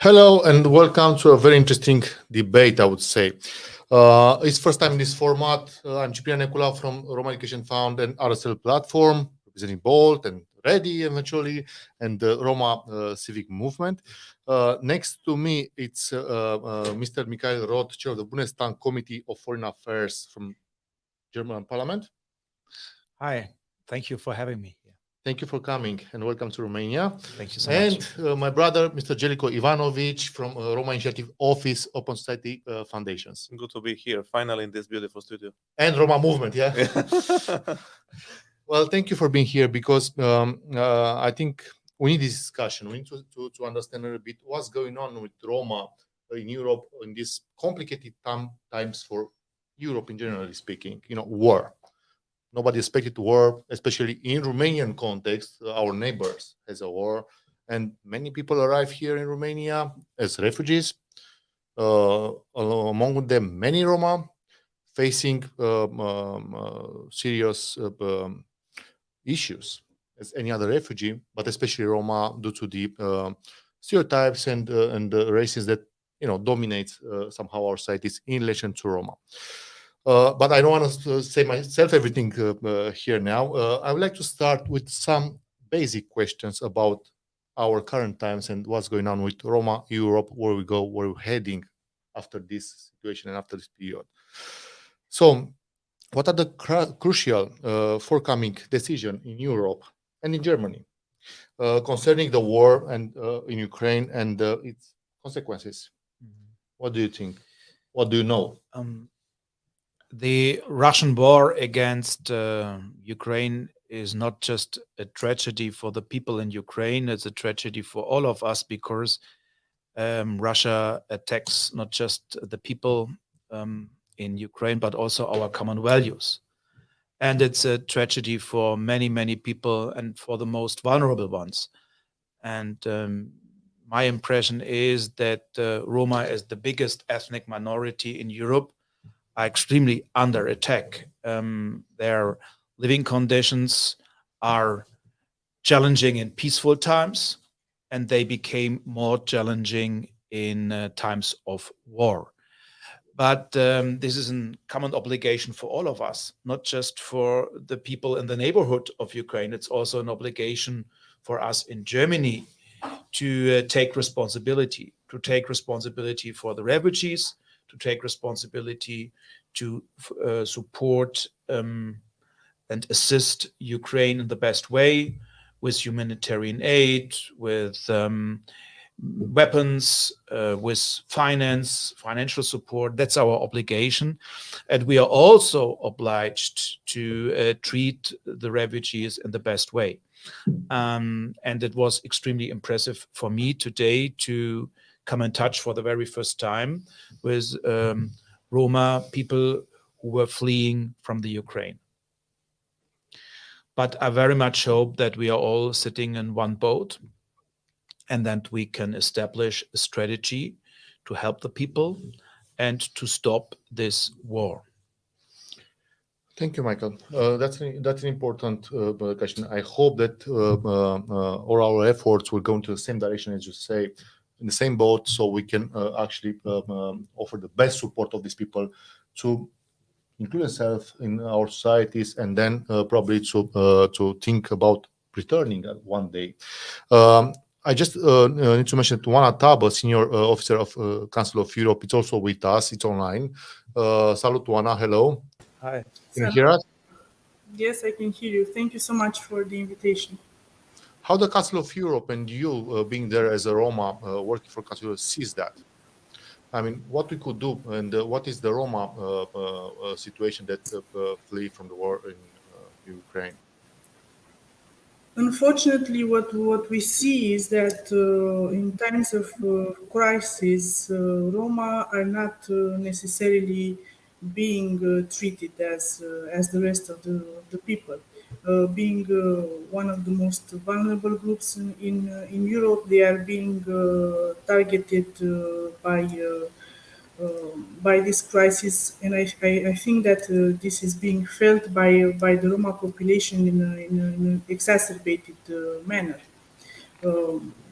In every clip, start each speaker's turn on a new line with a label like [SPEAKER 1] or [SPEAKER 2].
[SPEAKER 1] Hello and welcome to a very interesting debate, I would say. It's first time in this format. I'm Ciprian Necula from Romanian Education Fund and RSL platform, representing Bolt and Ready eventually, and the Roma civic movement. Next to me, it's Mr. Michael Roth, chair of the Bundestag Committee of Foreign Affairs from German Parliament.
[SPEAKER 2] Hi, thank you for having me here.
[SPEAKER 1] Thank you for coming and welcome to Romania.
[SPEAKER 2] Thank you so much.
[SPEAKER 1] And my brother, Mr. Zeljko Jovanovic from Roma Initiative Office, Open Society Foundations.
[SPEAKER 3] Good to be here, finally, in this beautiful studio.
[SPEAKER 1] And Roma movement, yeah? Well, thank you for being here because I think we need this discussion. We need to understand a little bit what's going on with Roma in Europe in these complicated times for Europe, in generally speaking. War. Nobody expected war, especially in Romanian context. Our neighbors has a war, and many people arrive here in Romania as refugees. Among them, many Roma facing serious issues as any other refugee, but especially Roma due to the stereotypes and the racism that dominates somehow our societies in relation to Roma. But I don't want to say myself everything here now. I would like to start with some basic questions about our current times and what's going on with Roma, Europe, where we go, where we're heading after this situation and after this period. So, what are the crucial forthcoming decisions in Europe and in Germany concerning the war and in Ukraine and its consequences? What do you think? What do you know?
[SPEAKER 2] The Russian war against Ukraine is not just a tragedy for the people in Ukraine, it's a tragedy for all of us because Russia attacks not just the people in Ukraine, but also our common values. And it's a tragedy for many, many people and for the most vulnerable ones. And my impression is that Roma, as the biggest ethnic minority in Europe, are extremely under attack. Their living conditions are challenging in peaceful times, and they became more challenging in times of war. But this is a common obligation for all of us, not just for the people in the neighborhood of Ukraine. It's also an obligation for us in Germany to take responsibility for the refugees, to take responsibility to support and assist Ukraine in the best way with humanitarian aid, with weapons, with financial support. That's our obligation. And we are also obliged to treat the refugees in the best way. And it was extremely impressive for me today to come in touch for the very first time with Roma people who were fleeing from the Ukraine. But I very much hope that we are all sitting in one boat and that we can establish a strategy to help the people and to stop this war.
[SPEAKER 1] Thank you, Michael. That's an important question. I hope that all our efforts will go into the same direction, as you say, in the same boat, so we can actually offer the best support of these people to include themselves in our societies, and then probably to think about returning one day. I just need to mention Oana Taba, senior officer of Council of Europe. It's also with us. It's online. Salut, Oana. Hello.
[SPEAKER 2] Hi.
[SPEAKER 1] Can you hear us?
[SPEAKER 4] Yes, I can hear you. Thank you so much for the invitation.
[SPEAKER 1] How the Council of Europe and you being there as a Roma working for Council of Europe sees that? I mean, what we could do, and what is the Roma situation that flee from the war in Ukraine?
[SPEAKER 4] Unfortunately, what we see is that in times of crisis, Roma are not necessarily being treated as the rest of the people. Being one of the most vulnerable groups in Europe, they are being targeted by this crisis, and I think that this is being felt by the Roma population in an exacerbated manner.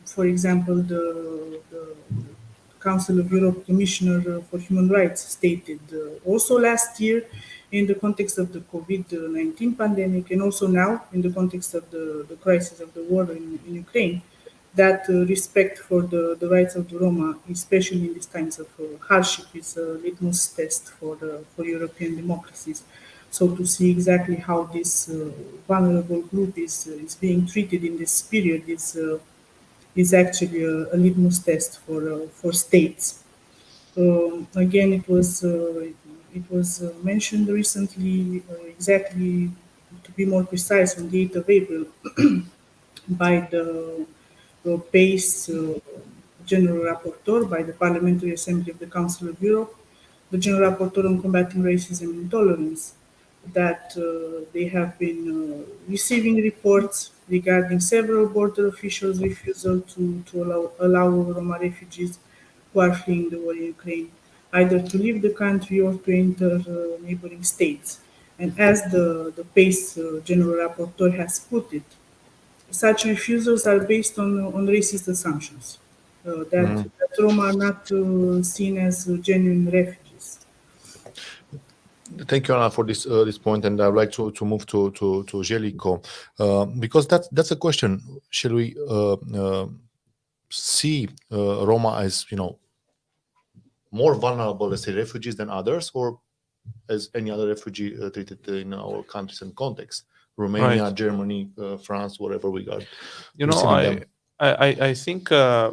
[SPEAKER 4] for example, the Council of Europe Commissioner for Human Rights stated also last year in the context of the COVID-19 pandemic, and also now in the context of the crisis of the war in Ukraine, that respect for the rights of the Roma, especially in these times of hardship, is a litmus test for European democracies. So to see exactly how this vulnerable group is being treated in this period is actually a litmus test for states. Again, it was mentioned recently, exactly to be more precise, on the 8th of April, by the PACE General Rapporteur, by the Parliamentary Assembly of the Council of Europe, the General Rapporteur on Combating Racism and Intolerance, that they have been receiving reports regarding several border officials' refusal to allow Roma refugees who are fleeing the war in Ukraine either to leave the country or to enter neighboring states. And as the PACE General Rapporteur has put it, such refusals are based on racist assumptions that Roma are not seen as genuine refugees.
[SPEAKER 1] Thank you, Anna, for this point, and I would like to move to Zeljko, because that's a question. Shall we see Roma as more vulnerable, let's say, refugees than others, or as any other refugee treated in our countries and context? Romania,
[SPEAKER 3] Right.
[SPEAKER 1] Germany, France, whatever we got.
[SPEAKER 3] You know,
[SPEAKER 1] receiving them.
[SPEAKER 3] I think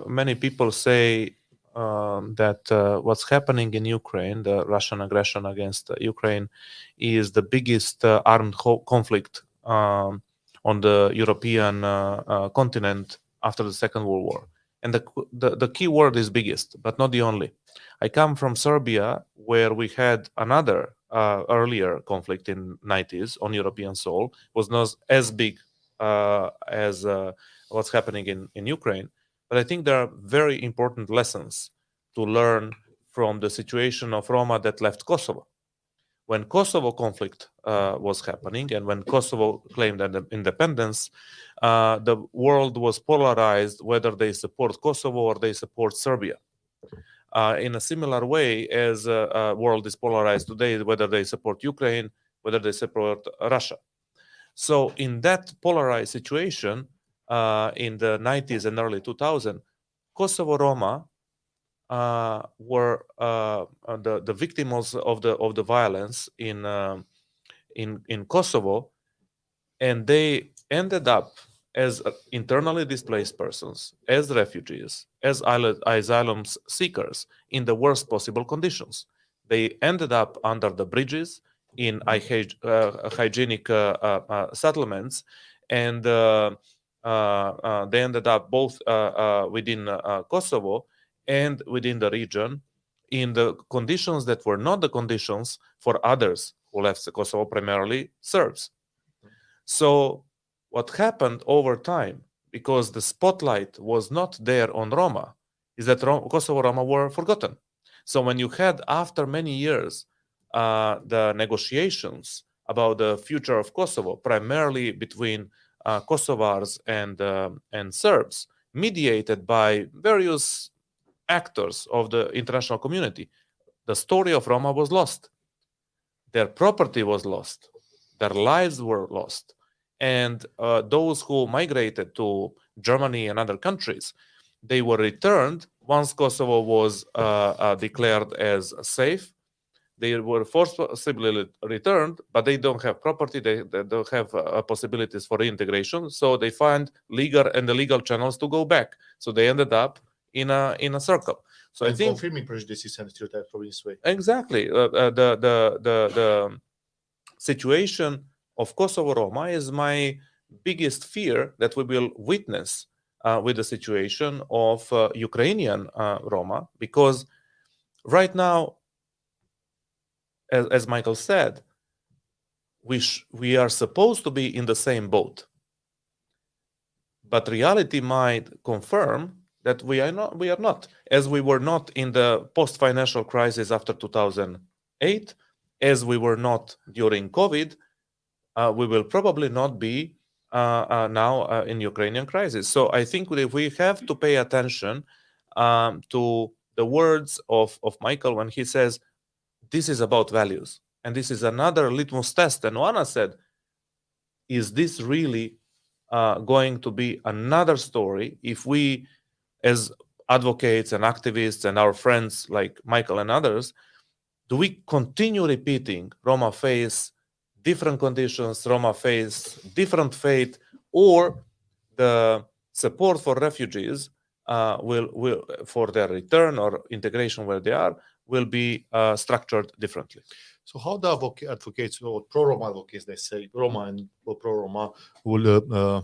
[SPEAKER 3] many people say that what's happening in Ukraine, the Russian aggression against Ukraine, is the biggest armed conflict on the European continent after the Second World War. And the key word is biggest, but not the only. I come from Serbia, where we had another earlier conflict in 90s on European soil, was not as big as what's happening in Ukraine. But I think there are very important lessons to learn from the situation of Roma that left Kosovo. When Kosovo conflict was happening and when Kosovo claimed independence, the world was polarized whether they support Kosovo or they support Serbia. In a similar way as world is polarized today, whether they support Ukraine, whether they support Russia. So in that polarized situation, in the 90s and early 2000s, Kosovo Roma were the victims of the violence in Kosovo, and they ended up as internally displaced persons, as refugees, as asylum seekers in the worst possible conditions. They ended up under the bridges in hygienic settlements, and they ended up both within Kosovo and within the region in the conditions that were not the conditions for others who left Kosovo, primarily Serbs. So what happened over time, because the spotlight was not there on Roma, is that Kosovo Roma were forgotten. So when you had, after many years, the negotiations about the future of Kosovo, primarily between Kosovars and Serbs, mediated by various actors of the international community, the story of Roma was lost. Their property was lost. Their lives were lost. And those who migrated to Germany and other countries, they were returned once Kosovo was declared as safe. They were forcibly returned, but they don't have property. They don't have possibilities for reintegration. So they find legal and illegal channels to go back. So they ended up in a circle. So
[SPEAKER 1] And
[SPEAKER 3] I think
[SPEAKER 1] confirming prejudices and stereotypes probably this way.
[SPEAKER 3] exactly the situation of Kosovo Roma is my biggest fear that we will witness with the situation of Ukrainian Roma, because right now, as Michael said, we are supposed to be in the same boat, but reality might confirm that we are not, as we were not in the post-financial crisis after 2008, as we were not during COVID. We will probably not be now in Ukrainian crisis. So I think that we have to pay attention to the words of Michael when he says, this is about values. And this is another litmus test. And Oana said, is this really going to be another story if we, as advocates and activists and our friends like Michael and others, do we continue repeating Roma face different conditions, Roma face different fate, or the support for refugees will for their return or integration where they are will be structured differently?
[SPEAKER 1] So how the advocates or pro-Roma advocates, they say, Roma and pro-Roma, will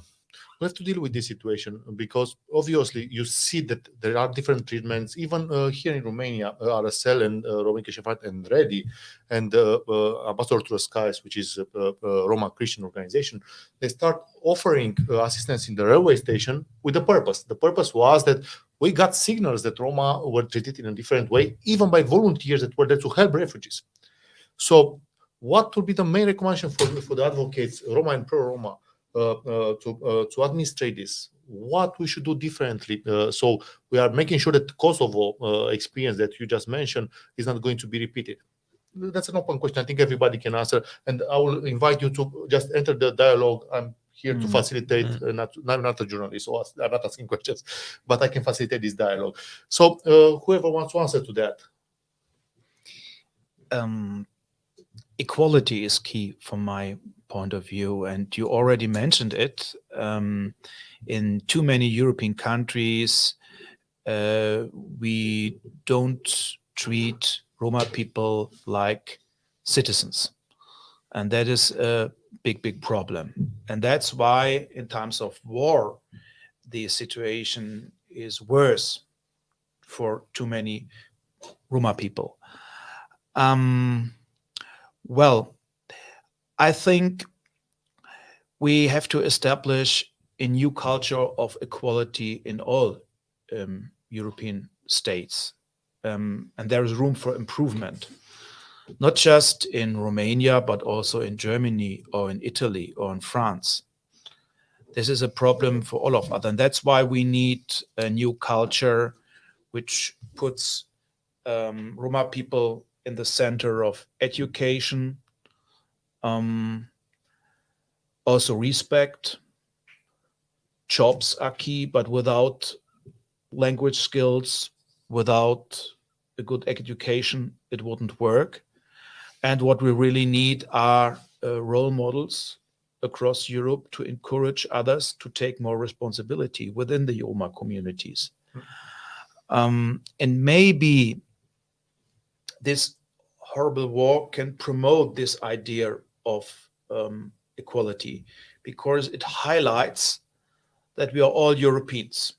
[SPEAKER 1] have to deal with this situation? Because obviously you see that there are different treatments, even here in Romania, RSL and Romanian Shefat and Ready and Ambassador to the Skies, which is a Roma Christian organization, they start offering assistance in the railway station with a purpose. The purpose was that we got signals that Roma were treated in a different way, even by volunteers that were there to help refugees. So what would be the main recommendation for the advocates, Roma and pro-Roma, to administrate this? What we should do differently so we are making sure that Kosovo experience that you just mentioned is not going to be repeated? That's an open question. I think everybody can answer, and I will invite you to just enter the dialogue. I'm here to facilitate, not a journalist, so I'm not asking questions, but I can facilitate this dialogue. So whoever wants to answer to that.
[SPEAKER 2] Equality is key from my point of view, and you already mentioned it. In too many European countries, we don't treat Roma people like citizens, and that is a big problem. And that's why in times of war, the situation is worse for too many Roma people. Well, I think we have to establish a new culture of equality in all European states. And there is room for improvement, not just in Romania, but also in Germany or in Italy or in France. This is a problem for all of us. And that's why we need a new culture which puts Roma people in the center of education, also respect. Jobs are key, but without language skills, without a good education, it wouldn't work. And what we really need are role models across Europe to encourage others to take more responsibility within the Roma communities. And maybe this horrible war can promote this idea of equality, because it highlights that we are all Europeans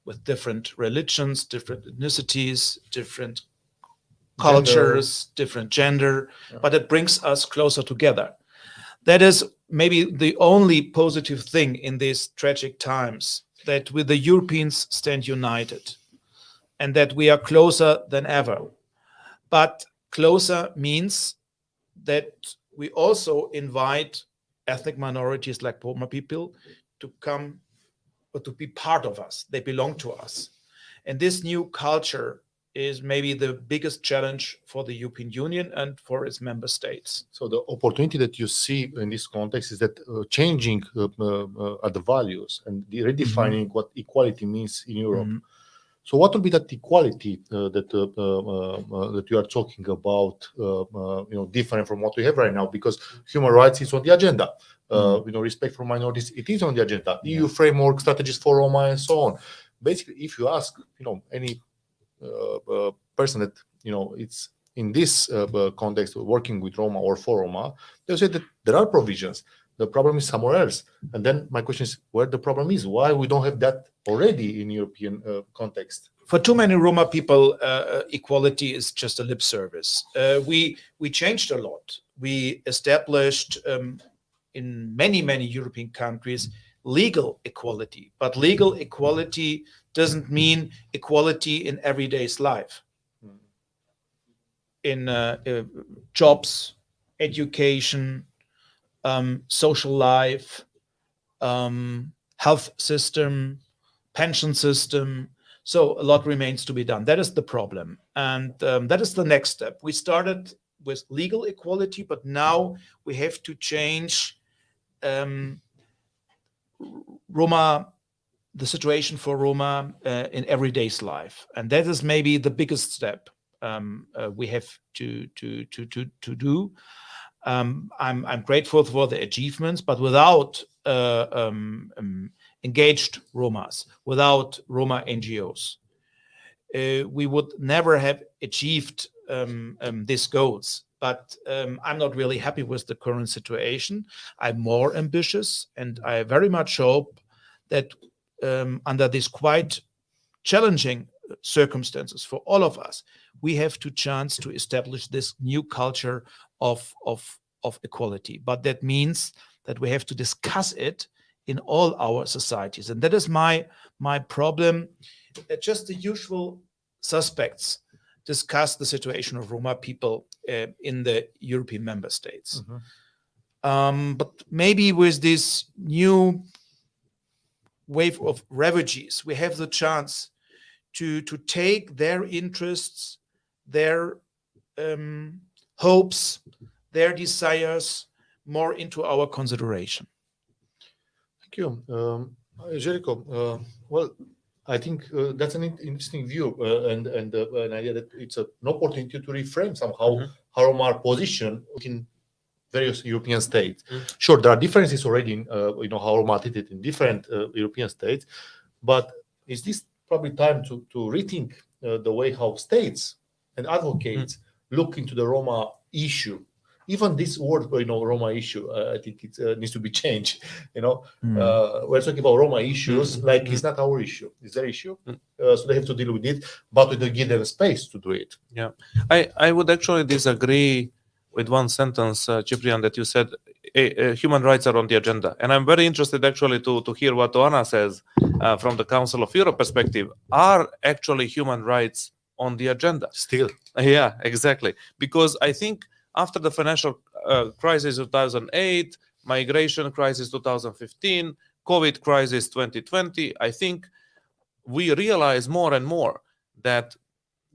[SPEAKER 2] with different religions, different ethnicities, different cultures, different gender, but it brings us closer together. That is maybe the only positive thing in these tragic times, that we the Europeans stand united and that we are closer than ever. But closer means that we also invite ethnic minorities like Roma people to come or to be part of us. They belong to us. And this new culture is maybe the biggest challenge for the European Union and for its member states.
[SPEAKER 1] So the opportunity that you see in this context is that changing the values and redefining what equality means in Europe. So what would be that equality that you are talking about, different from what we have right now? Because human rights is on the agenda. Respect for minorities, it is on the agenda. EU framework, strategies for Roma, and so on. Basically, if you ask, any person that it's in this context working with Roma or for Roma, they'll say that there are provisions. The problem is somewhere else. And then my question is, where the problem is? Why we don't have that already in European context?
[SPEAKER 2] For too many Roma people, equality is just a lip service. We changed a lot. We established in many European countries legal equality, but legal equality doesn't mean equality in everyday's life. In jobs, education, social life, health system, pension system. So a lot remains to be done. That is the problem. And that is the next step. We started with legal equality, but now we have to change Roma, the situation for Roma in everyday's life. And that is maybe the biggest step we have to do. I'm grateful for the achievements, but without engaged Romas, without Roma NGOs, we would never have achieved these goals. But I'm not really happy with the current situation. I'm more ambitious, and I very much hope that under these quite challenging circumstances for all of us, we have to chance to establish this new culture of equality. But that means that we have to discuss it in all our societies. And that is my problem. Just the usual suspects discuss the situation of Roma people in the European member states. But maybe with this new wave of refugees, we have the chance to take their interests, their hopes, their desires more into our consideration.
[SPEAKER 1] Thank you. Zeljko, well, I think that's an interesting view and an idea that it's an opportunity to reframe somehow how Roma are positioned in various European states. Sure, there are differences already in how Roma are treated in different European states, but is this probably time to rethink the way how states and advocates look into the Roma issue? Even this word, Roma issue, I think it needs to be changed. We're talking about Roma issues like it's not our issue; it's their issue. So they have to deal with it, but we don't give them space to do it.
[SPEAKER 3] Yeah, I would actually disagree with one sentence, Ciprian, that you said human rights are on the agenda, and I'm very interested actually to hear what Oana says from the Council of Europe perspective. Are actually human rights on the agenda
[SPEAKER 1] Still?
[SPEAKER 3] Yeah, exactly. Because I think after the financial crisis 2008, migration crisis 2015, COVID crisis 2020, I think we realize more and more that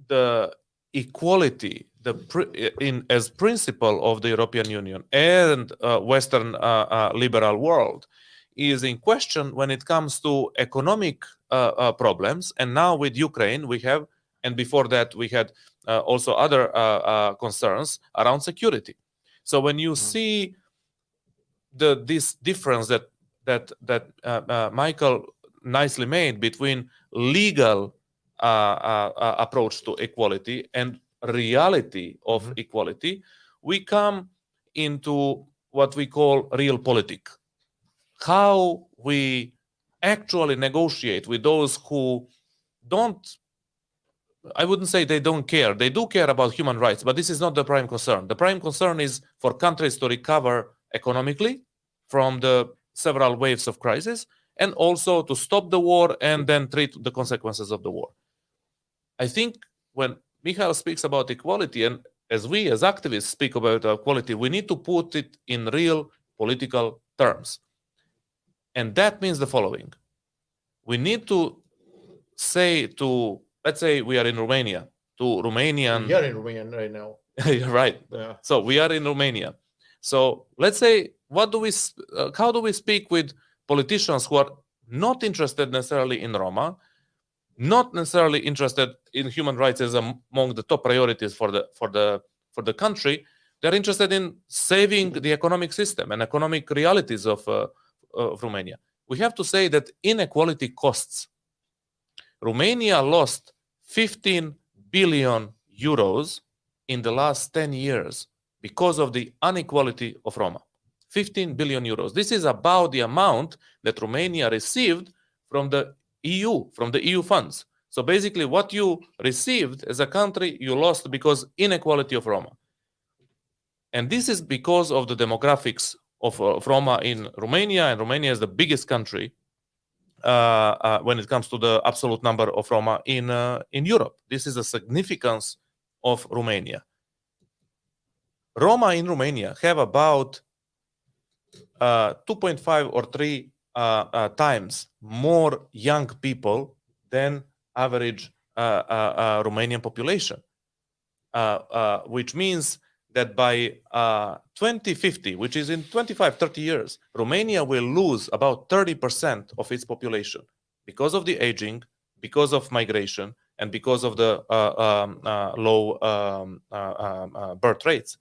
[SPEAKER 3] the equality as principle of the European Union and Western liberal world is in question when it comes to economic problems. And now with Ukraine, we have, and before that we had also other concerns around security. So when you see this difference that Michael nicely made between legal approach to equality and reality of equality, we come into what we call real politic. How we actually negotiate with those who don't, I wouldn't say they don't care. They do care about human rights, but this is not the prime concern. The prime concern is for countries to recover economically from the several waves of crisis, and also to stop the war and then treat the consequences of the war. I think when Michael speaks about equality, and as we as activists speak about equality, we need to put it in real political terms. And that means the following. We need to say to, let's say we are in Romania, to Romanian...
[SPEAKER 1] We are in Romania right now.
[SPEAKER 3] Right.
[SPEAKER 1] Yeah.
[SPEAKER 3] So we are in Romania. So let's say, how do we speak with politicians who are not interested necessarily in Roma, not necessarily interested in human rights as among the top priorities for the country? They're interested in saving the economic system and economic realities of Romania. We have to say that inequality costs. Romania lost 15 billion euros in the last 10 years because of the inequality of Roma. 15 billion euros. This is about the amount that Romania received from the EU funds. So basically what you received as a country, you lost because inequality of Roma. And this is because of the demographics of Roma in Romania, and Romania is the biggest country when it comes to the absolute number of Roma in Europe. This is the significance of Romania. Roma in Romania have about 2.5 or 3 times more young people than average Romanian population, which means that by 2050, which is in 25-30 years, Romania will lose about 30% of its population because of the aging, because of migration, and because of the low birth rates.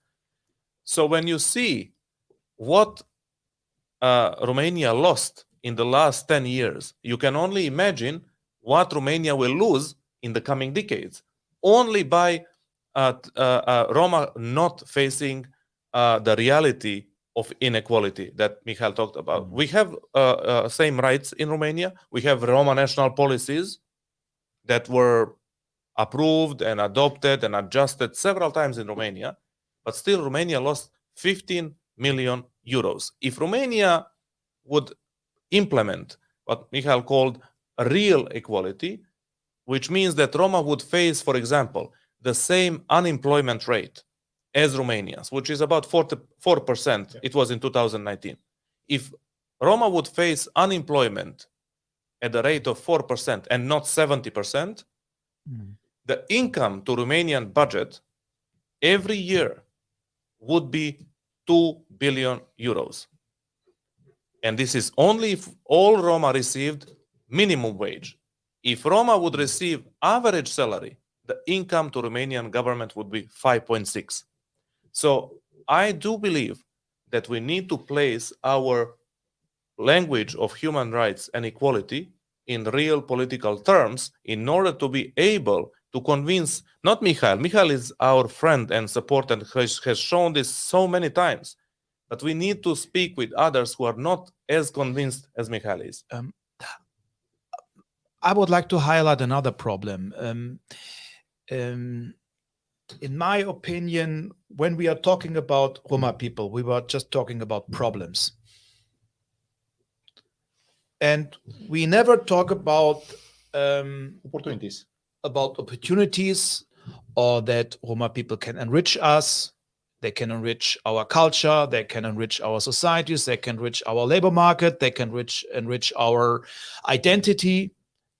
[SPEAKER 3] So when you see what Romania lost in the last 10 years, you can only imagine what Romania will lose in the coming decades, only by Roma not facing the reality of inequality that Michael talked about. We have same rights in Romania. We have Roma national policies that were approved and adopted and adjusted several times in Romania, but still Romania lost 15 million euros. If Romania would implement what Michael called real equality, which means that Roma would face, for example, the same unemployment rate as Romanians, which is about 44%. It was in 2019. If Roma would face unemployment at the rate of 4% and not 70%, the income to Romanian budget every year would be 2 billion euros. And this is only if all Roma received minimum wage. If Roma would receive average salary, the income to Romanian government would be 5.6. So I do believe that we need to place our language of human rights and equality in real political terms in order to be able to convince, not Michael. Michael is our friend and support and has shown this so many times. But we need to speak with others who are not as convinced as Michael is.
[SPEAKER 2] I would like to highlight another problem. In my opinion, when we are talking about Roma people, we were just talking about problems. And we never talk about
[SPEAKER 1] Opportunities.
[SPEAKER 2] Or that Roma people can enrich us. They can enrich our culture. They can enrich our societies. They can enrich our labor market. They can enrich our identity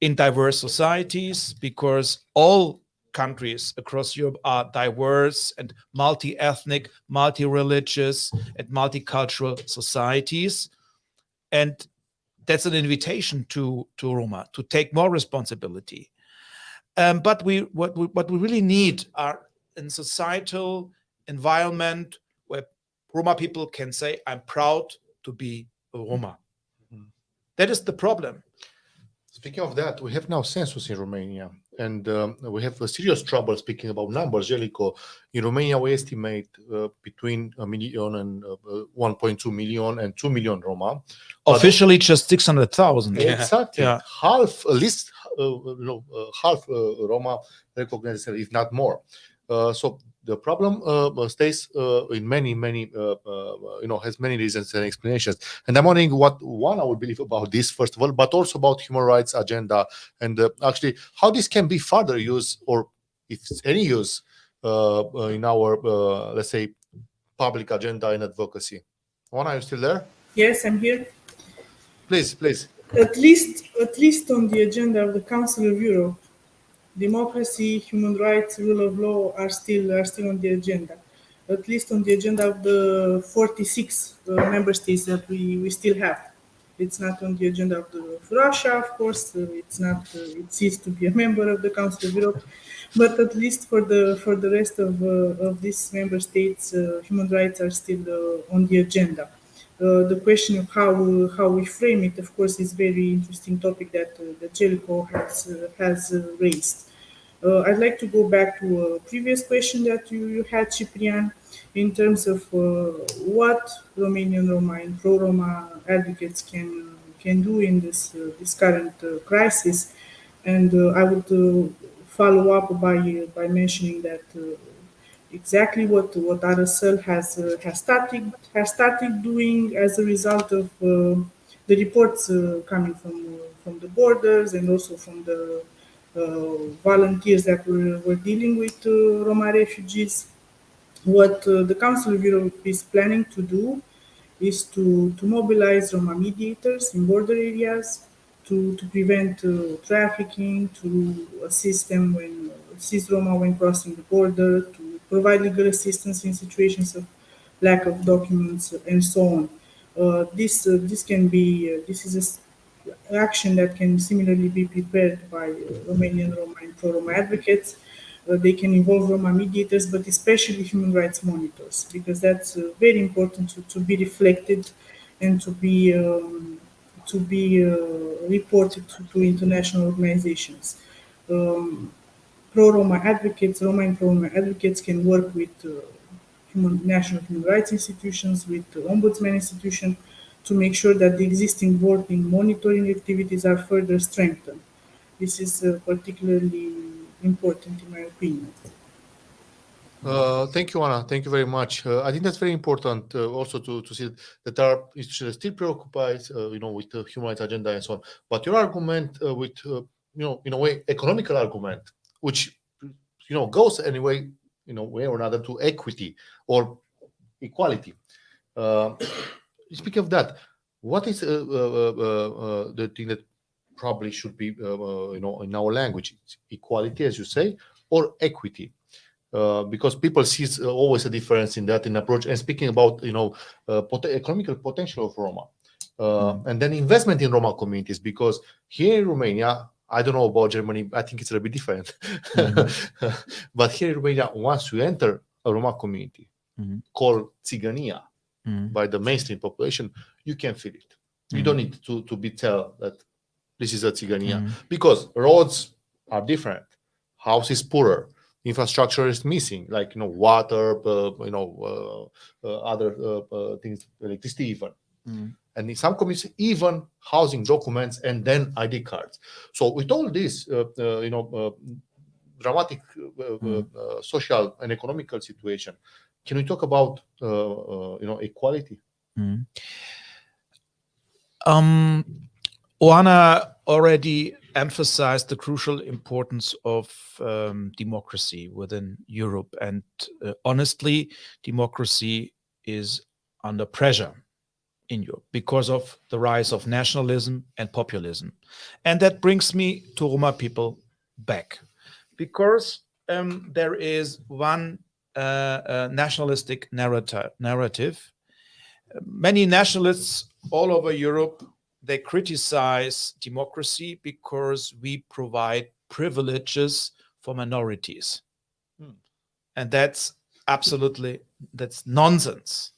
[SPEAKER 2] in diverse societies, because all countries across Europe are diverse and multi-ethnic, multi-religious, and multicultural societies. And that's an invitation to Roma to take more responsibility. But what we really need are a societal environment where Roma people can say, I'm proud to be a Roma. That is the problem.
[SPEAKER 1] Speaking of that, we have now census in Romania, and we have a serious trouble speaking about numbers. Zeljko, in Romania, we estimate between 1 million and 1.2 million and 2 million Roma.
[SPEAKER 2] Officially, just 600,000.
[SPEAKER 1] Exactly.
[SPEAKER 2] Yeah.
[SPEAKER 1] Half, at least half Roma recognize themselves, if not more. So the problem stays in many, has many reasons and explanations. And I'm wondering what Oana would believe about this, first of all, but also about human rights agenda, and actually how this can be further used, or if it's any use in our, let's say, public agenda and advocacy. Oana, are you still there?
[SPEAKER 4] Yes, I'm here.
[SPEAKER 1] Please.
[SPEAKER 4] At least on the agenda of the Council of Europe, democracy, human rights, rule of law are still on the agenda. At least on the agenda of the 46 member states that we still have. It's not on the agenda of Russia, of course. It's not. It ceased to be a member of the Council of Europe. But at least for the rest of these member states, human rights are still on the agenda. The question of how we frame it, of course, is very interesting topic that Zeljko has raised. I'd like to go back to a previous question that you had, Ciprian, in terms of what Romanian Roma and pro-Roma advocates can do in this current crisis, and I would follow up by mentioning that. Exactly what RSL has started doing as a result of the reports coming from the borders and also from the volunteers that were dealing with Roma refugees. What the Council of Europe is planning to do is to mobilize Roma mediators in border areas, to prevent trafficking, to assist Roma when crossing the border, to provide legal assistance in situations of lack of documents, and so on. This can be this is action that can similarly be prepared by Romanian Roma and pro-Roma advocates. They can involve Roma mediators, but especially human rights monitors, because that's very important to be reflected and to be reported to international organizations. Pro-Roma advocates, Roma and pro-Roma advocates can work with national human rights institutions, with the ombudsman institution, to make sure that the existing board monitoring activities are further strengthened. This is particularly important in my opinion.
[SPEAKER 1] Thank you, Oana. Thank you very much. I think that's very important also to see that our institutions still preoccupied, with the human rights agenda and so on. But your argument with, in a way, economical argument, which, goes anyway, way or another to equity or equality. Speaking of that, what is the thing that probably should be, in our language, equality, as you say, or equity? Because people see always a difference in that in approach. And speaking about economical potential of Roma, and then investment in Roma communities, because here in Romania, I don't know about Germany, I think it's a little bit different. But here in Romania, once you enter a Roma community called Țigănia by the mainstream population, you can feel it. You don't need to be told that this is a Țigănia, because roads are different, house is poorer, infrastructure is missing, like water, other things, electricity even, and in some communities even housing documents and then ID cards. So with all this, dramatic social and economical situation, can we talk about equality?
[SPEAKER 2] Oana already emphasized the crucial importance of democracy within Europe, and honestly, democracy is under pressure in Europe because of the rise of nationalism and populism. And that brings me to Roma people back, because there is one nationalistic narrative. Many nationalists all over Europe, they criticize democracy because we provide privileges for minorities. And that's nonsense.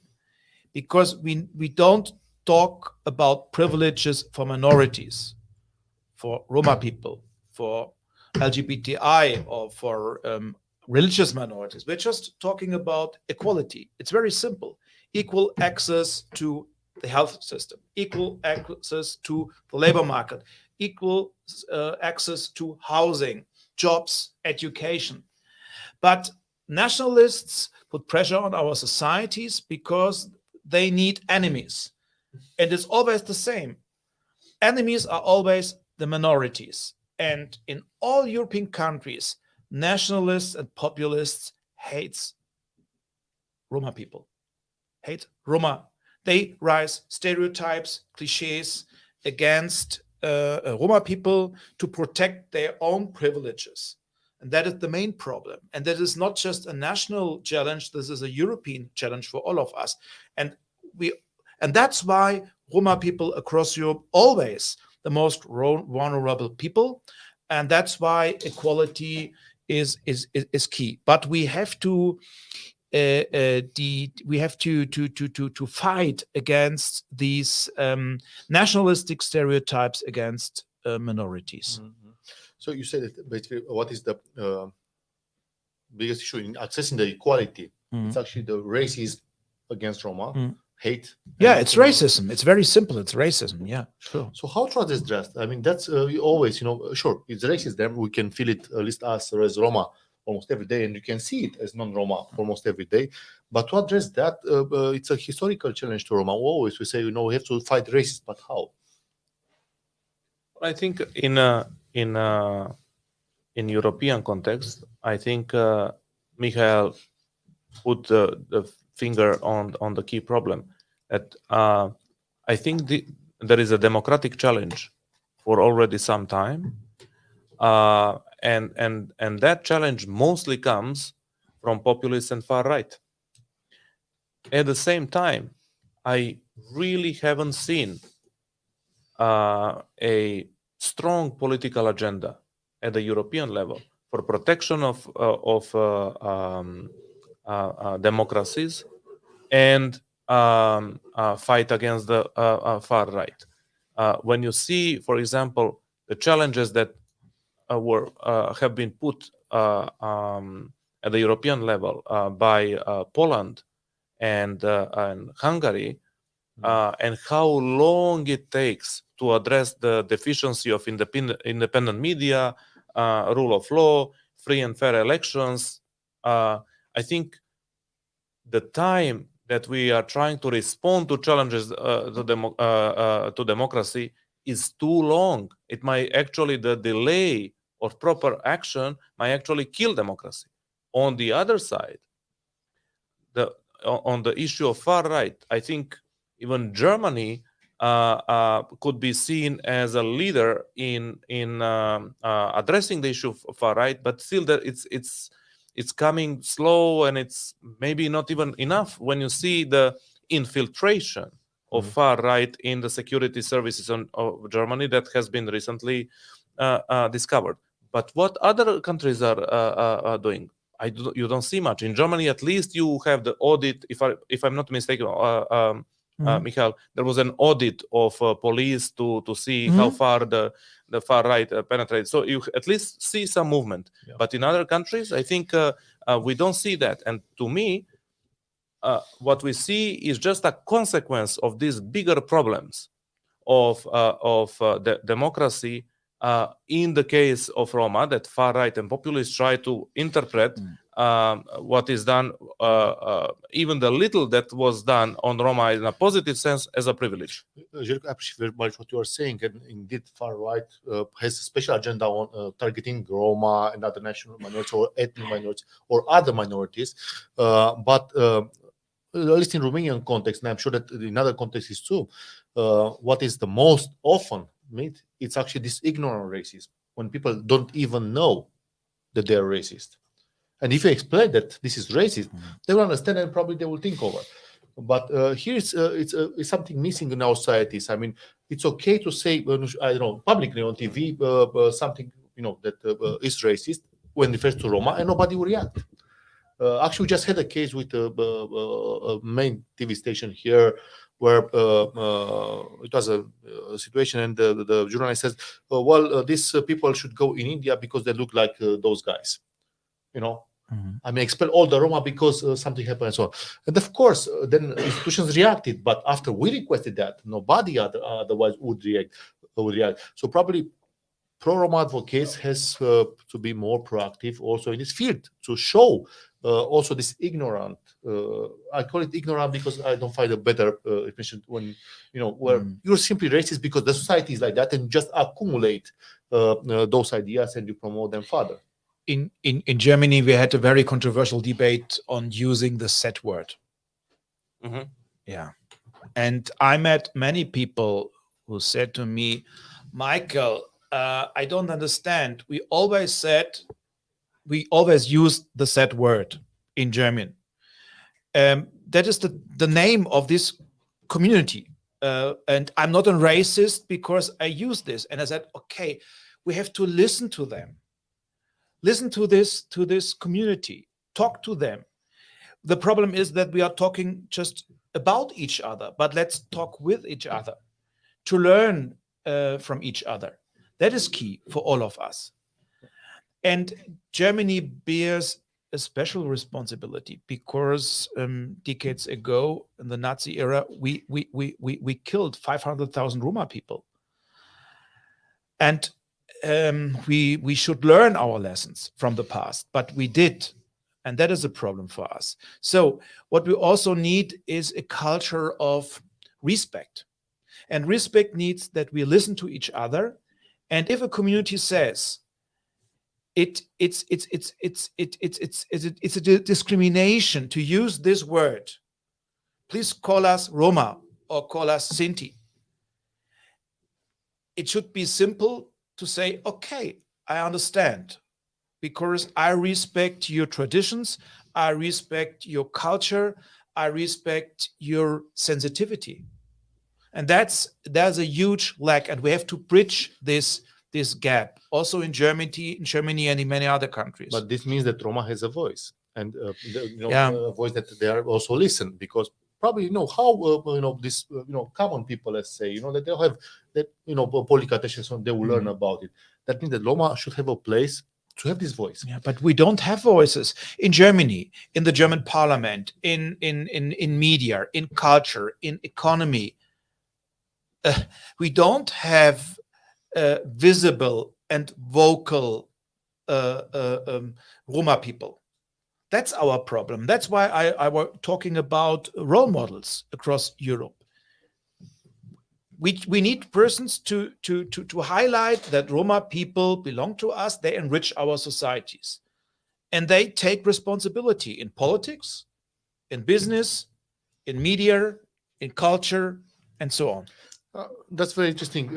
[SPEAKER 2] Because we don't talk about privileges for minorities, for Roma people, for LGBTI, or for religious minorities. We're just talking about equality. It's very simple. Equal access to the health system, equal access to the labor market, equal access to housing, jobs, education. But nationalists put pressure on our societies because they need enemies. And it's always the same. Enemies are always the minorities. And in all European countries, nationalists and populists hate Roma people, hate Roma. They raise stereotypes, cliches against Roma people to protect their own privileges. And that is the main problem. And that is not just a national challenge. This is a European challenge for all of us. And that's why Roma people across Europe always the most vulnerable people. And that's why equality is key. But we have to fight against these nationalistic stereotypes against minorities.
[SPEAKER 1] So you said that basically what is the biggest issue in accessing the equality? It's actually the racism against Roma, hate.
[SPEAKER 2] Yeah, it's racism. It's very simple. It's racism. Yeah, sure.
[SPEAKER 1] So how to address that? I mean, that's always, sure, it's racism. We can feel it, at least us as Roma, almost every day, and you can see it as non-Roma almost every day. But to address that, it's a historical challenge to Roma. Always we say, we have to fight racism, but how?
[SPEAKER 3] I think in European context, I think Michael put the finger on the key problem. that I think there is a democratic challenge for already some time, and that challenge mostly comes from populists and far right. At the same time, I really haven't seen a strong political agenda at the European level for protection of democracies and fight against the far right. When you see, for example, the challenges that have been put at the European level by Poland and Hungary, and how long it takes to address the deficiency of independent media, rule of law, free and fair elections. I think the time that we are trying to respond to challenges to democracy is too long. It might actually, the delay of proper action might actually kill democracy. On the other side, on the issue of far right, I think even Germany could be seen as a leader in addressing the issue of far right, but still that it's coming slow, and it's maybe not even enough when you see the infiltration of far right in the security services of Germany that has been recently discovered. But what other countries are doing? You don't see much. In Germany, at least, you have the audit. If I'm not mistaken, Michael, there was an audit of police to see how far the far right penetrates. So you at least see some movement. Yeah. But in other countries, I think we don't see that. And to me, what we see is just a consequence of these bigger problems of the democracy. In the case of Roma, that far right and populists try to interpret what is done, even the little that was done on Roma in a positive sense, as a privilege.
[SPEAKER 1] Zeljko, I appreciate very much what you are saying, and indeed, far right has a special agenda on targeting Roma and other national minorities or ethnic minorities or other minorities, but at least in Romanian context, and I'm sure that in other contexts is too, what is the most often meet, it's actually this ignorant racism, when people don't even know that they are racist. And if you explain that this is racist, they will understand and probably they will think over. But here it's something missing in our societies. I mean, it's okay to say, I don't know, publicly on TV something that is racist when it refers to Roma, and nobody will react. Actually, we just had a case with a main TV station here where it was a situation, and the journalist says, these people should go in India because they look like those guys. I mean, expel all the Roma because something happened and so on. And of course, then institutions reacted. But after we requested that, nobody otherwise would react. So probably pro-Roma advocates has to be more proactive also in this field to show also this ignorant. I call it ignorant because I don't find a better definition when where you're simply racist because the society is like that, and just accumulate those ideas and you promote them further.
[SPEAKER 2] In Germany, we had a very controversial debate on using the Z word. Yeah, and I met many people who said to me, Michael, I don't understand. We always used the Z word in German. That is the name of this community. And I'm not a racist because I use this. And I said, okay, we have to listen to them. Listen to this community. Talk to them. The problem is that we are talking just about each other, but let's talk with each other to learn from each other. That is key for all of us. And Germany bears a special responsibility because decades ago in the Nazi era, we killed 500,000 Roma people. And we should learn our lessons from the past, but we did. And that is a problem for us. So what we also need is a culture of respect. And respect needs that we listen to each other. And if a community says it's a discrimination to use this word please call us Roma or call us Sinti. It should be simple to say, okay, I understand, because I respect your traditions, I respect your culture, I respect your sensitivity. And there's a huge lack, and we have to bridge this gap also in Germany and in many other countries.
[SPEAKER 1] But this means that Roma has a voice, and
[SPEAKER 2] Yeah.
[SPEAKER 1] a voice that they are also listened, because probably how this common people, let's say, that they have that political attention, so they will learn about it. That means that Roma should have a place to have this voice.
[SPEAKER 2] Yeah, but we don't have voices in Germany, in the German parliament, in media, in culture, in economy. We don't have visible and vocal Roma people. That's our problem. That's why I was talking about role models across Europe. We need persons to highlight that Roma people belong to us. They enrich our societies, and they take responsibility in politics, in business, in media, in culture, and so on.
[SPEAKER 1] That's very interesting,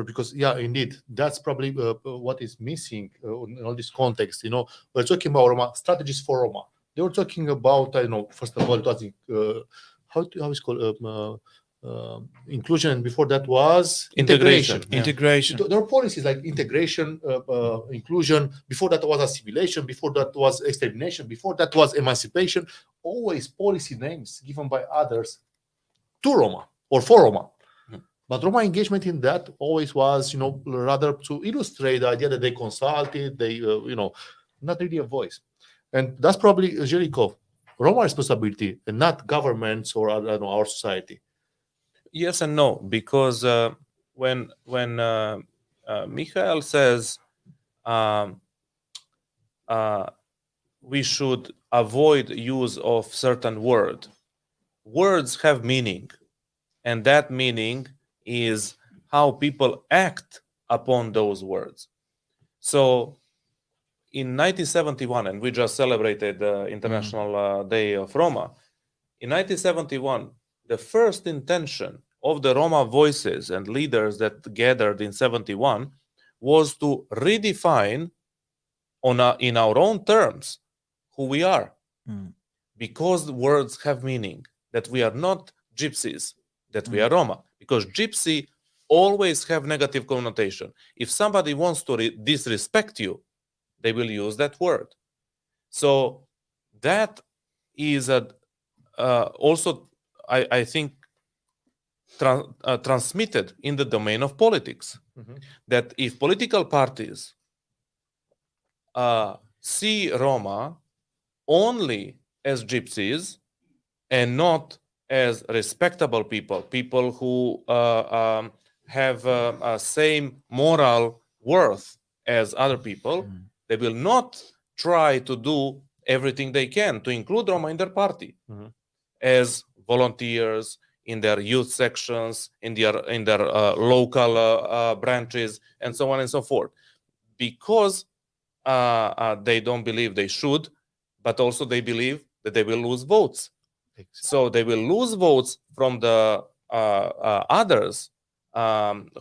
[SPEAKER 1] because indeed, that's probably what is missing in all this context. We're talking about Roma strategies for Roma. They were talking about, first of all, it was how is called inclusion, and before that was
[SPEAKER 3] Integration. Yeah.
[SPEAKER 2] Integration.
[SPEAKER 1] There are policies like integration, inclusion. Before that was assimilation. Before that was extermination. Before that was emancipation. Always policy names given by others to Roma or for Roma. But Roma engagement in that always was, rather to illustrate the idea that they consulted, they, not really a voice. And that's probably, Zeljko, Roma responsibility and not governments or our society.
[SPEAKER 3] Yes and no, because when Michael says we should avoid use of certain words have meaning, and that meaning is how people act upon those words. So in 1971, and we just celebrated the International Day of Roma, in 1971, the first intention of the Roma voices and leaders that gathered in 71 was to redefine in our own terms who we are. Because the words have meaning, that we are not gypsies, that we are Roma. Because gypsy always have negative connotation. If somebody wants to disrespect you, they will use that word. So that is also, I think, transmitted in the domain of politics. That if political parties see Roma only as gypsies and not as respectable people who have a same moral worth as other people, they will not try to do everything they can to include Roma in their party as volunteers, in their youth sections, in their local branches, and so on and so forth, because they don't believe they should, but also they believe that they will lose votes. So they will lose votes from the others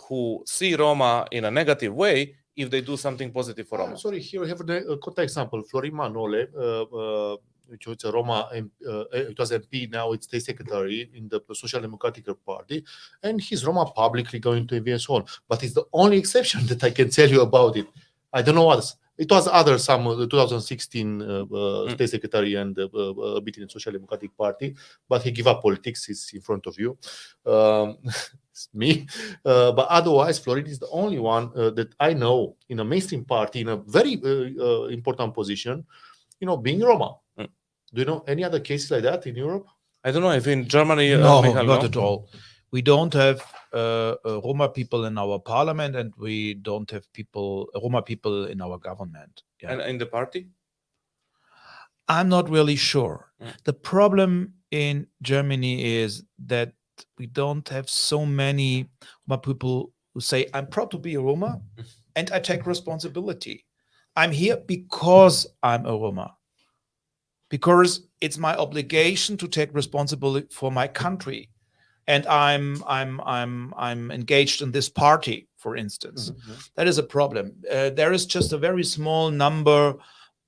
[SPEAKER 3] who see Roma in a negative way if they do something positive for Roma.
[SPEAKER 1] Sorry, here we have a contact example. Florin Manole, which was a Roma, it was MP, now it's state secretary in the Social Democratic Party, and he's Roma publicly going to EV and so on. But it's the only exception that I can tell you about it. I don't know what. It was some 2016 state secretary and a bit in the Social Democratic Party, but he gave up politics. He's in front of you. It's me. But otherwise, Florin is the only one that I know in a mainstream party in a very important position, being Roma. Do you know any other cases like that in Europe?
[SPEAKER 3] I don't know if in Germany.
[SPEAKER 2] No,
[SPEAKER 3] Michael,
[SPEAKER 2] not at all. We don't have Roma people in our parliament, and we don't have Roma people in our government. Yeah.
[SPEAKER 3] And in the party?
[SPEAKER 2] I'm not really sure. The problem in Germany is that we don't have so many Roma people who say, I'm proud to be a Roma and I take responsibility. I'm here because I'm a Roma. because it's my obligation to take responsibility for my country, and I'm engaged in this party, for instance. That is a problem. There is just a very small number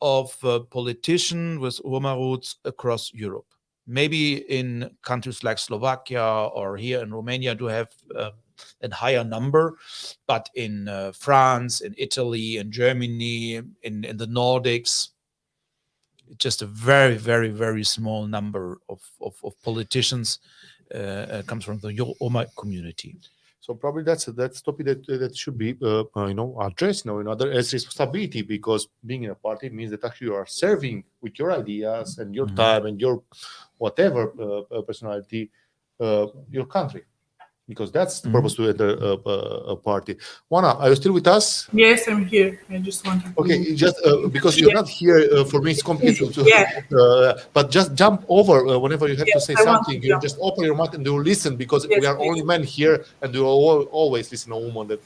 [SPEAKER 2] of politicians with Roma roots across Europe. Maybe in countries like Slovakia or here in Romania do have a higher number, but in France, in Italy, in Germany, in the Nordics, just a very, very, very small number of politicians comes from the Roma community.
[SPEAKER 1] So probably that's topic that should be addressed in other as responsibility, because being in a party means that actually you are serving with your ideas and your time and your whatever personality your country, because that's the purpose to enter a party. Oana, are you still with us?
[SPEAKER 4] Yes, I'm here. I just wanted to...
[SPEAKER 1] Okay, just because you're not here, for me it's complicated but just jump over whenever you have to say something. You just open your mouth and you listen, because we are only men here, and you always listen to a woman that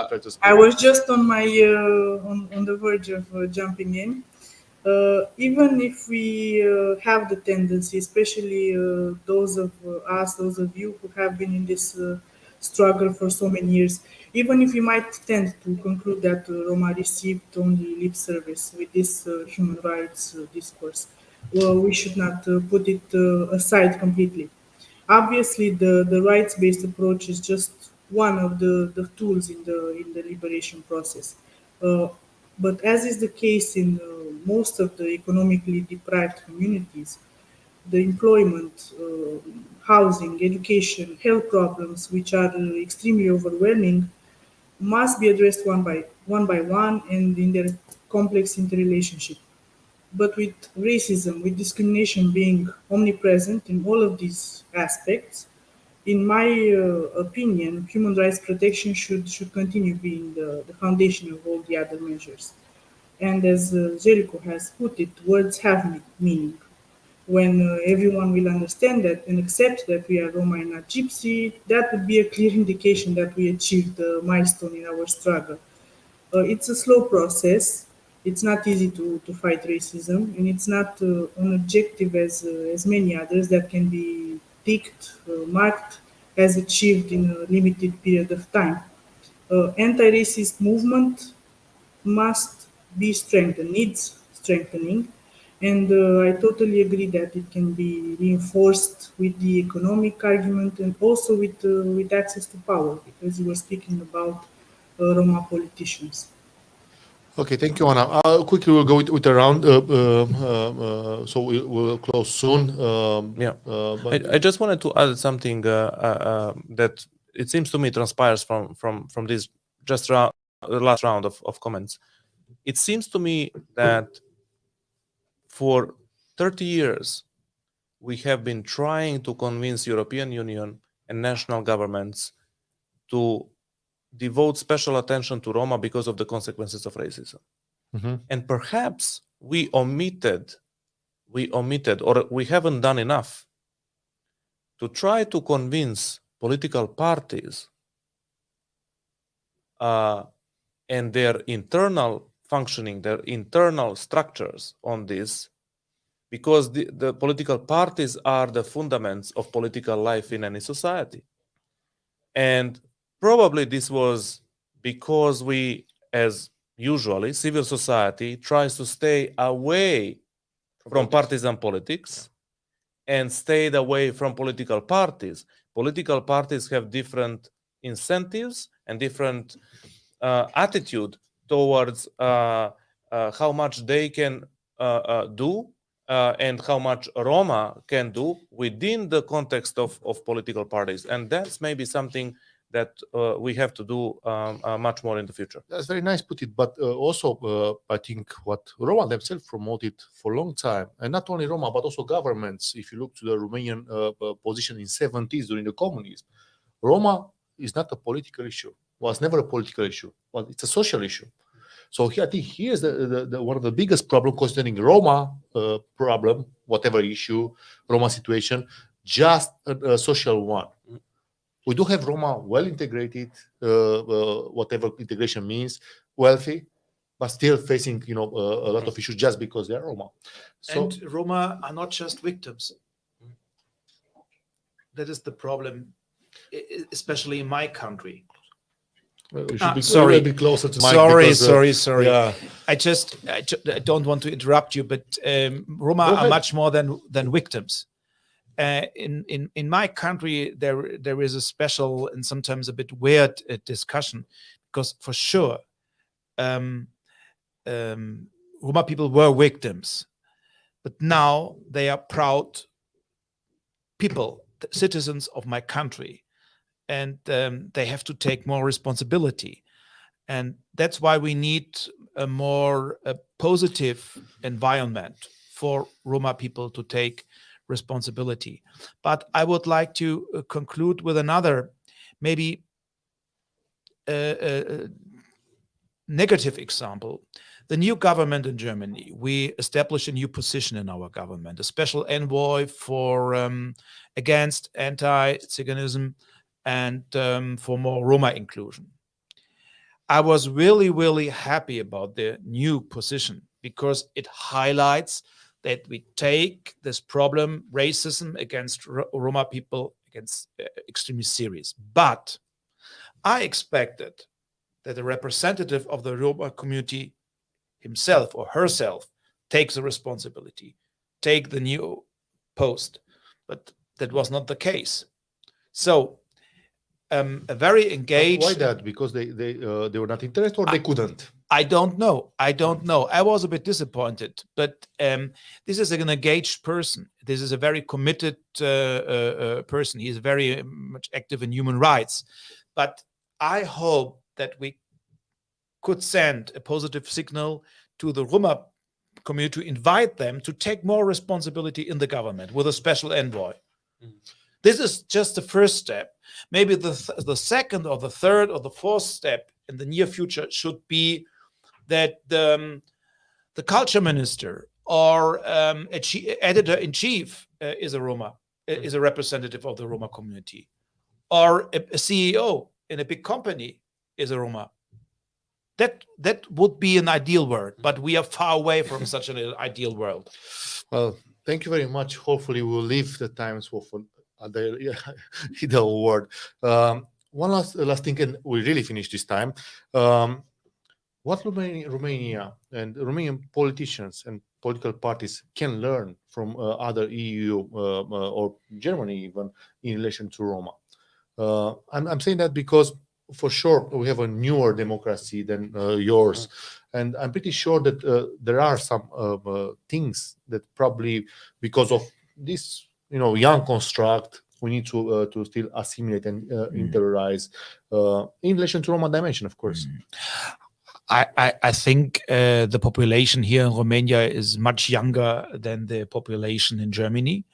[SPEAKER 1] tries to speak.
[SPEAKER 4] I was just on my on the verge of jumping in. Even if we have the tendency, especially those of those of you who have been in this struggle for so many years, even if we might tend to conclude that Roma received only lip service with this human rights discourse, we should not put it aside completely. Obviously, the rights-based approach is just one of the tools in the liberation process. Uh, but as is the case in most of the economically deprived communities, the employment, housing, education, health problems, which are extremely overwhelming, must be addressed one by one and in their complex interrelationship. But with racism, with discrimination being omnipresent in all of these aspects, in my opinion, human rights protection should continue being the foundation of all the other measures. And as Zeljko has put it, words have meaning. When everyone will understand that and accept that we are Roma and not Gypsy, that would be a clear indication that we achieved the milestone in our struggle. It's a slow process. It's not easy to fight racism, and it's not an objective as many others that can be ticked, marked as achieved in a limited period of time. Anti-racist movement must be strengthened, needs strengthening, and I totally agree that it can be reinforced with the economic argument and also with access to power, because you were speaking about Roma politicians.
[SPEAKER 1] Okay, thank you, Oana. Quickly, we'll go with a round, so we'll close soon.
[SPEAKER 3] I just wanted to add something that it seems to me transpires from this just last round of comments. It seems to me that for 30 years, we have been trying to convince European Union and national governments to devote special attention to Roma because of the consequences of racism. And perhaps we omitted, or we haven't done enough to try to convince political parties and their internal functioning, their internal structures on this, because the political parties are the fundaments of political life in any society. And probably this was because we, as usually, civil society tries to stay away from partisan politics and stayed away from political parties. Political parties have different incentives and different attitude towards how much they can do and how much Roma can do within the context of political parties. And that's maybe something that we have to do much more in the future.
[SPEAKER 1] That's very nice put it, but also I think what Roma themselves promoted for a long time, and not only Roma, but also governments. If you look to the Romanian position in 70s during the communism, Roma is not a political issue, was never a political issue, but it's a social issue. So I think here's the one of the biggest problem concerning Roma problem, whatever issue, Roma situation, just a social one. We do have Roma well integrated, whatever integration means, wealthy, but still facing a lot of issues just because they're Roma. So
[SPEAKER 2] And Roma are not just victims. That is the problem, especially in my country.
[SPEAKER 1] we should be
[SPEAKER 2] sorry.
[SPEAKER 1] a little bit closer to Mike.
[SPEAKER 2] Sorry.
[SPEAKER 1] Yeah.
[SPEAKER 2] I don't want to interrupt you, but Roma are much more than victims. In my country, there is a special and sometimes a bit weird discussion, because for sure, Roma people were victims, but now they are proud people, citizens of my country, and they have to take more responsibility. And that's why we need a more positive environment for Roma people to take responsibility. But I would like to conclude with another, maybe negative example. The new government in Germany, we established a new position in our government, a special envoy for against anti-Ziganism and for more Roma inclusion. I was really, really happy about the new position, because it highlights that we take this problem, racism against Roma people, extremely serious. But I expected that a representative of the Roma community himself or herself takes the responsibility, take the new post. But that was not the case. So a very engaged...
[SPEAKER 1] Why that? Because they were not interested, or they couldn't?
[SPEAKER 2] I don't know. I was a bit disappointed, but this is an engaged person. This is a very committed person. He is very much active in human rights. But I hope that we could send a positive signal to the Roma community to invite them to take more responsibility in the government with a special envoy. This is just the first step. Maybe the second or the third or the fourth step in the near future should be that the culture minister or editor-in-chief is a Roma, is a representative of the Roma community, or a CEO in a big company is a Roma. That would be an ideal world, but we are far away from such an ideal world.
[SPEAKER 1] Well, thank you very much. Hopefully we'll leave the times for other ideal world. One last thing, and we really finish this time. What Romania and Romanian politicians and political parties can learn from other EU or Germany even in relation to Roma? I'm saying that because for sure we have a newer democracy than yours, and I'm pretty sure that there are some things that probably because of this young construct we need to still assimilate and interiorize in relation to Roma dimension, of course.
[SPEAKER 2] I think the population here in Romania is much younger than the population in Germany.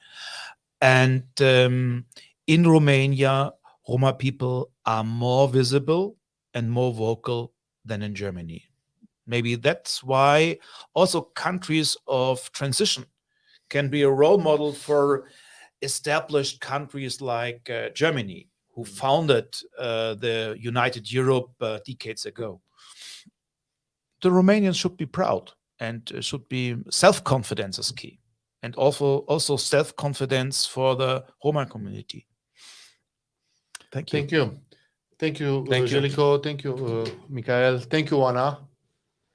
[SPEAKER 2] And in Romania, Roma people are more visible and more vocal than in Germany. Maybe that's why also countries of transition can be a role model for established countries like Germany, who founded the United Europe decades ago. The Romanians should be proud and should be self-confidence is key, and also self-confidence for the Roma community. Thank you.
[SPEAKER 1] Thank you. Thank you, Zeljko. Thank you, Michael. Thank you, Oana.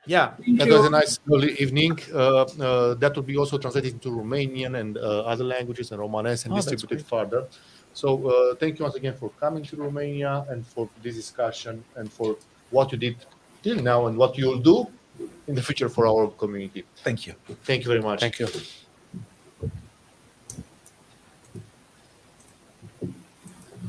[SPEAKER 2] Yeah,
[SPEAKER 1] that was a nice early evening. That will be also translated into Romanian and other languages and Romanes and distributed further. So thank you once again for coming to Romania and for this discussion and for what you did till now and what you'll do in the future for our community.
[SPEAKER 2] Thank you.
[SPEAKER 1] Thank you very much.
[SPEAKER 3] Thank you.